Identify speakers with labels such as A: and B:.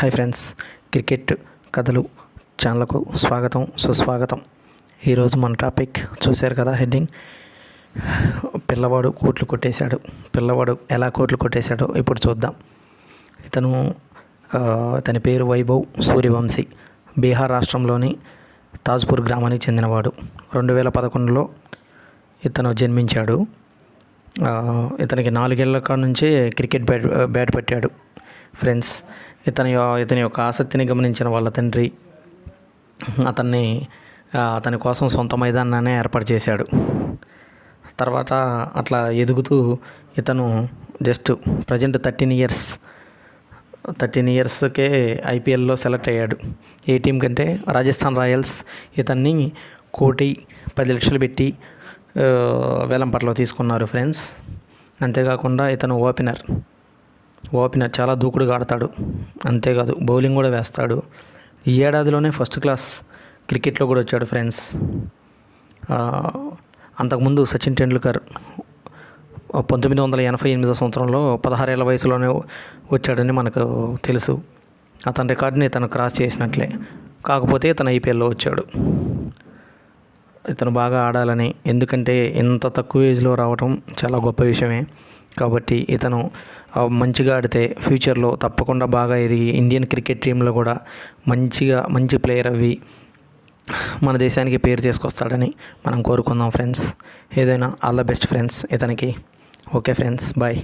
A: Hi friends, cricket కథలు ఛానల్కు స్వాగతం సుస్వాగతం. ఈరోజు మన టాపిక్ చూశారు కదా, హెడ్డింగ్ పిల్లవాడు కోట్లు కొట్టేశాడు. పిల్లవాడు ఎలా కోట్లు కొట్టేశాడో ఇప్పుడు చూద్దాం. ఇతని పేరు వైభవ్ సూర్యవంశీ. బీహార్ రాష్ట్రంలోని తాజ్పూర్ గ్రామానికి చెందినవాడు. 2011లో ఇతను జన్మించాడు. ఇతనికి 4 ఏళ్ల కాడ నుంచే క్రికెట్ బ్యాట్ పట్టాడు. ఫ్రెండ్స్, ఇతని యొక్క ఆసక్తిని గమనించిన వాళ్ళ తండ్రి అతని కోసం సొంత మైదానాన్ని ఏర్పాటు చేశాడు. తర్వాత అట్లా ఎదుగుతూ ఇతను జస్ట్ ప్రజెంట్ 13 ఇయర్స్కే ఐపీఎల్లో సెలెక్ట్ అయ్యాడు. ఏ టీం కంటే రాజస్థాన్ రాయల్స్ ఇతన్ని 1,10,00,000 పెట్టి వేలంపాటలో తీసుకున్నారు ఫ్రెండ్స్. అంతేకాకుండా ఇతను ఓపెనర్ చాలా దూకుడుగా ఆడతాడు. అంతేకాదు, బౌలింగ్ కూడా వేస్తాడు. ఈ ఏడాదిలోనే ఫస్ట్ క్లాస్ క్రికెట్లో కూడా వచ్చాడు ఫ్రెండ్స్. అంతకుముందు సచిన్ టెండూల్కర్ 1988 సంవత్సరంలో 16 ఏళ్ల వయసులోనే వచ్చాడని మనకు తెలుసు. అతని రికార్డుని ఇతను క్రాస్ చేసినట్లే. కాకపోతే ఇతను ఐపీఎల్లో వచ్చాడు. ఇతను బాగా ఆడాలని, ఎందుకంటే ఇంత తక్కువ ఏజ్లో రావటం చాలా గొప్ప విషయమే. కాబట్టి ఇతను మంచిగా ఆడితే ఫ్యూచర్లో తప్పకుండా బాగా ఎదిగి ఇండియన్ క్రికెట్ టీంలో కూడా మంచి ప్లేయర్ అవి మన దేశానికి పేరు తీసుకొస్తాడని మనం కోరుకుందాం ఫ్రెండ్స్. ఏదైనా ఆల్ ద బెస్ట్ ఫ్రెండ్స్ ఇతనికి. Okay friends, bye.